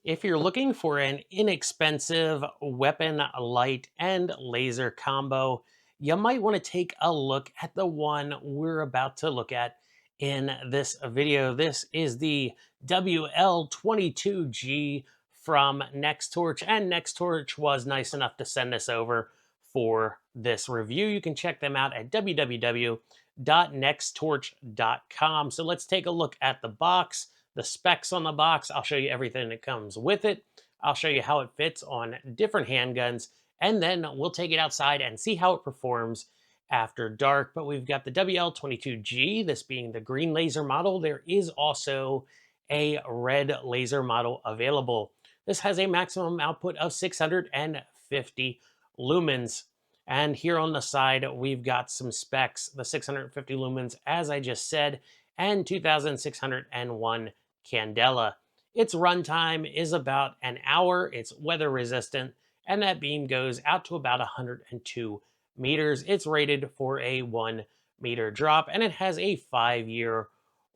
If you're looking for an inexpensive weapon, light, and laser combo, you might want to take a look at the one we're about to look at in this video. This is the WL22G from Nextorch, and Nextorch was nice enough to send us over for this review. You can check them out at www.nextorch.com. So let's take a look at the box, the specs on the box. I'll show you everything that comes with it. I'll show you how it fits on different handguns, and then we'll take it outside and see how it performs after dark. But we've got the WL22G, this being the green laser model. There is also a red laser model available. This has a maximum output of 650 lumens. And here on the side, we've got some specs, the 650 lumens, as I just said, and 2601 candela. Its runtime is about an hour. It's weather resistant, and that beam goes out to about 102 meters. It's rated for a 1 meter drop, and it has a 5-year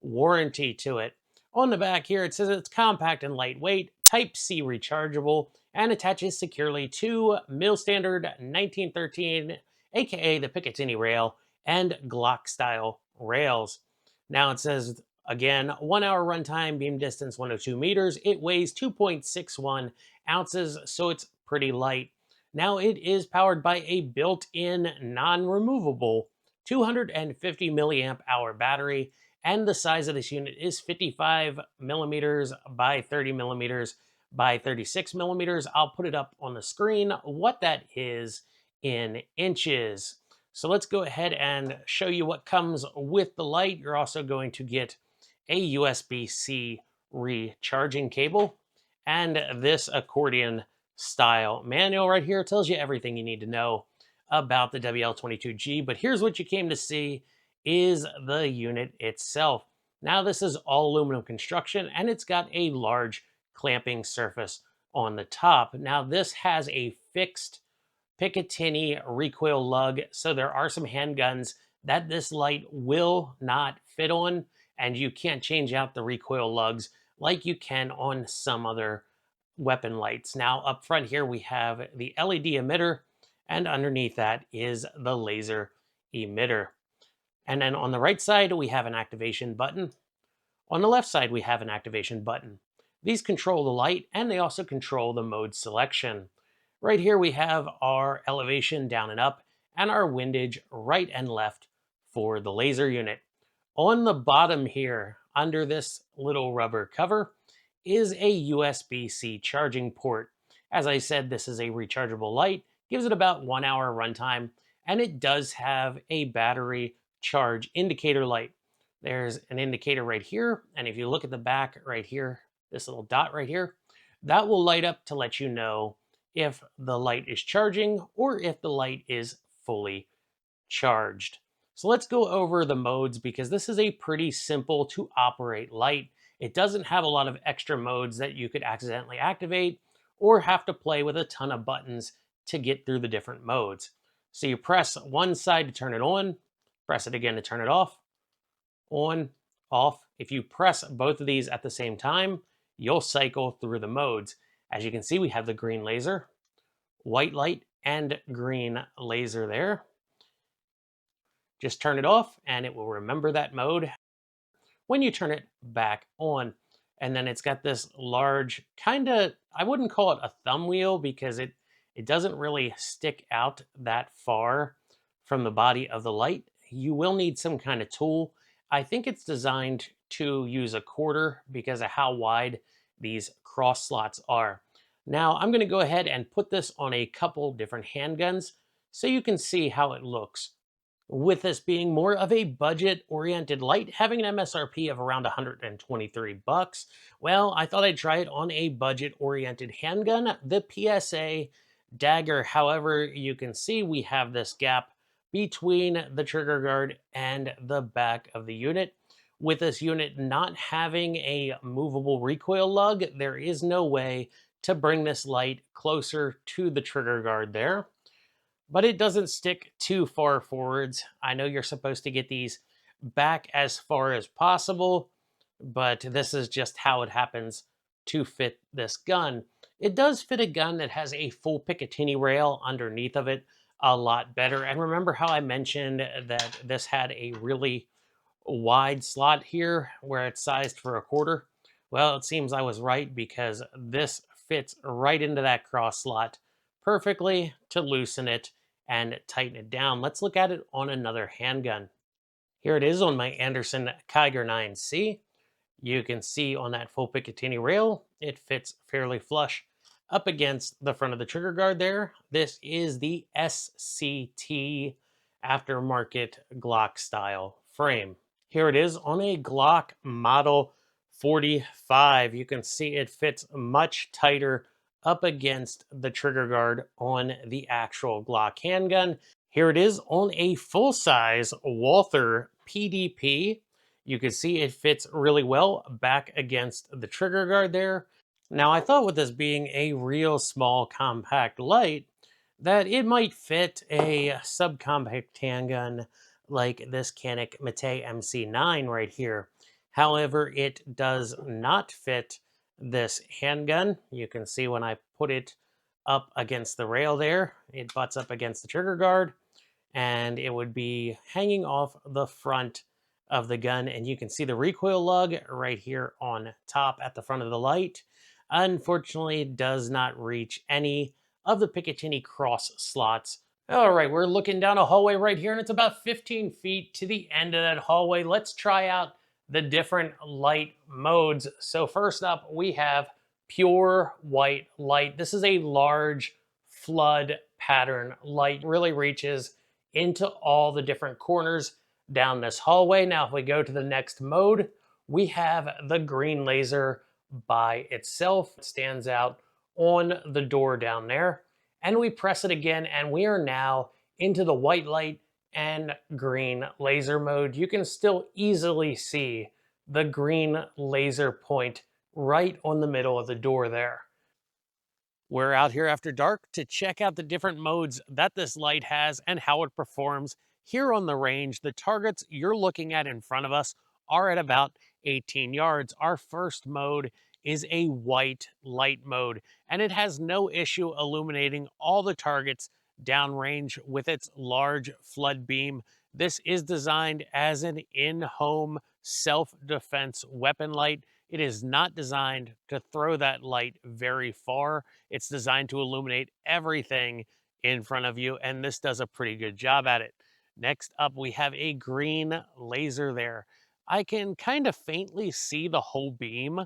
warranty to it. On the back here, it says it's compact and lightweight, Type-C rechargeable, and attaches securely to mil standard 1913, aka the Picatinny rail, and Glock style rails. Now it says again, 1 hour runtime, beam distance 102 meters. It weighs 2.61 ounces, so it's pretty light. Now it is powered by a built-in non-removable 250 milliamp hour battery, and the size of this unit is 55 millimeters by 30 millimeters by 36 millimeters. I'll put it up on the screen what that is in inches. So let's go ahead and show you what comes with the light. You're also going to get a USB-C recharging cable, and this accordion style manual right here tells you everything you need to know about the WL22G. But here's what you came to see is the unit itself. Now this is all aluminum construction, and it's got a large clamping surface on the top. Now this has a fixed Picatinny recoil lug, so there are some handguns that this light will not fit on, and you can't change out the recoil lugs like you can on some other weapon lights. Now up front here we have the LED emitter, and underneath that is the laser emitter. And then on the right side we have an activation button. On the left side we have an activation button. These control the light, and they also control the mode selection. Right here we have our elevation down and up, and our windage right and left for the laser unit. On the bottom here, under this little rubber cover, is a USB-C charging port. As I said, this is a rechargeable light, gives it about 1 hour runtime, and it does have a battery charge indicator light. There's an indicator right here, and if you look at the back right here, this little dot right here, that will light up to let you know if the light is charging or if the light is fully charged. So let's go over the modes, because this is a pretty simple to operate light. It doesn't have a lot of extra modes that you could accidentally activate or have to play with a ton of buttons to get through the different modes. So you press one side to turn it on, press it again to turn it off, on, off. If you press both of these at the same time, you'll cycle through the modes. As you can see, we have the green laser, white light, and green laser there. Just turn it off and it will remember that mode when you turn it back on. And then it's got this large kind of, I wouldn't call it a thumb wheel because it doesn't really stick out that far from the body of the light. You will need some kind of tool. I think it's designed to use a quarter because of how wide these cross slots are. Now I'm going to go ahead and put this on a couple different handguns so you can see how it looks. With this being more of a budget-oriented light, having an MSRP of around 123 bucks, well, I thought I'd try it on a budget-oriented handgun, the PSA Dagger. However, you can see we have this gap between the trigger guard and the back of the unit. With this unit not having a movable recoil lug, there is no way to bring this light closer to the trigger guard there. But it doesn't stick too far forwards. I know you're supposed to get these back as far as possible, but this is just how it happens to fit this gun. It does fit a gun that has a full Picatinny rail underneath of it a lot better. And remember how I mentioned that this had a really wide slot here where it's sized for a quarter? Well, it seems I was right because this fits right into that cross slot perfectly to loosen it and tighten it down. Let's look at it on another handgun. Here it is on my Anderson Kiger 9C. You can see on that full Picatinny rail, it fits fairly flush up against the front of the trigger guard there. This is the SCT aftermarket Glock style frame. Here it is on a Glock Model 45. You can see it fits much tighter up against the trigger guard on the actual Glock handgun. Here it is on a full-size Walther PDP. You can see it fits really well back against the trigger guard there. Now, I thought with this being a real small compact light, that it might fit a subcompact handgun like this Canik Mate MC9 right here. However, it does not fit this handgun. You can see when I put it up against the rail there, it butts up against the trigger guard, and it would be hanging off the front of the gun. And you can see the recoil lug right here on top at the front of the light. Unfortunately, it does not reach any of the Picatinny cross slots. All right, we're looking down a hallway right here, and it's about 15 feet to the end of that hallway. Let's try out the different light modes. So first up, we have pure white light. This is a large flood pattern light. It really reaches into all the different corners down this hallway. Now, if we go to the next mode, we have the green laser by itself. It stands out on the door down there. And we press it again, and we are now into the white light and green laser mode. You can still easily see the green laser point right on the middle of the door there. We're out here after dark to check out the different modes that this light has and how it performs here on the range. The targets you're looking at in front of us are at about 18 yards. Our first mode is a white light mode, and it has no issue illuminating all the targets downrange with its large flood beam. This is designed as an in-home self-defense weapon light. It is not designed to throw that light very far. It's designed to illuminate everything in front of you, and this does a pretty good job at it. Next up, we have a green laser there. I can kind of faintly see the whole beam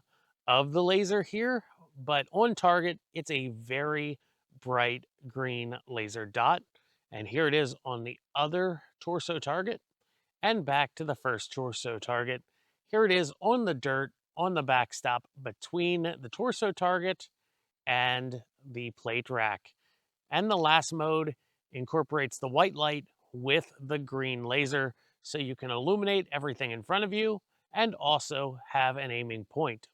of the laser here, but on target, it's a very bright green laser dot. And here it is on the other torso target, and back to the first torso target. Here it is on the dirt on the backstop between the torso target and the plate rack. And the last mode incorporates the white light with the green laser, so you can illuminate everything in front of you and also have an aiming point.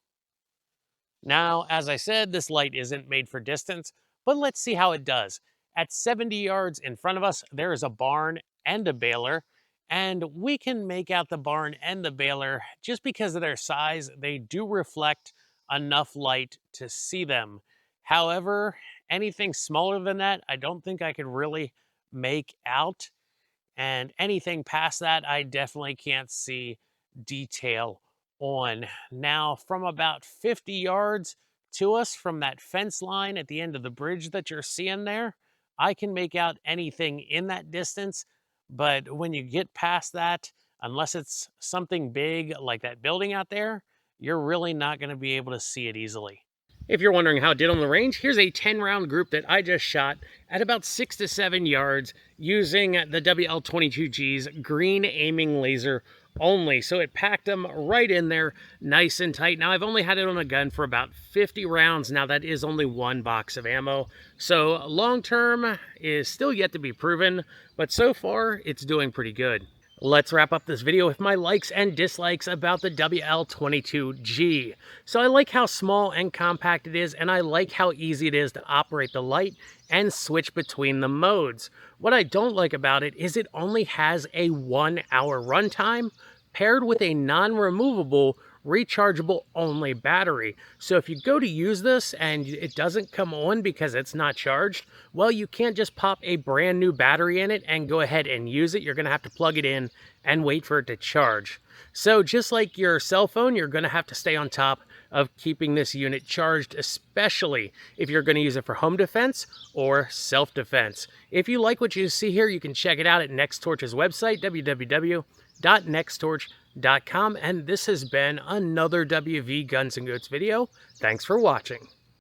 Now, as I said, this light isn't made for distance, but let's see how it does. At 70 yards in front of us, there is a barn and a baler, and we can make out the barn and the baler just because of their size. They do reflect enough light to see them. However, anything smaller than that, I don't think I could really make out. And anything past that, I definitely can't see detail on. Now, from about 50 yards to us from that fence line at the end of the bridge that you're seeing there, I can make out anything in that distance. But when you get past that, unless it's something big like that building out there, you're really not going to be able to see it easily. If you're wondering how it did on the range, here's a 10-round group that I just shot at about 6 to 7 yards using the WL22G's green aiming laser only. So it packed them right in there nice and tight. Now, I've only had it on a gun for about 50 rounds. Now, that is only one box of ammo. So long term is still yet to be proven, but so far it's doing pretty good. Let's wrap up this video with my likes and dislikes about the WL22G. So I like how small and compact it is, and I like how easy it is to operate the light and switch between the modes. What I don't like about it is it only has a 1 hour runtime paired with a non-removable rechargeable only battery. So if you go to use this and it doesn't come on because it's not charged, well, you can't just pop a brand new battery in it and go ahead and use it. You're gonna have to plug it in and wait for it to charge. So just like your cell phone, you're gonna have to stay on top of keeping this unit charged, especially if you're gonna use it for home defense or self-defense. If you like what you see here, you can check it out at Nextorch's website, www.nextorch.com. And this has been another WV Guns and Goats video. Thanks for watching.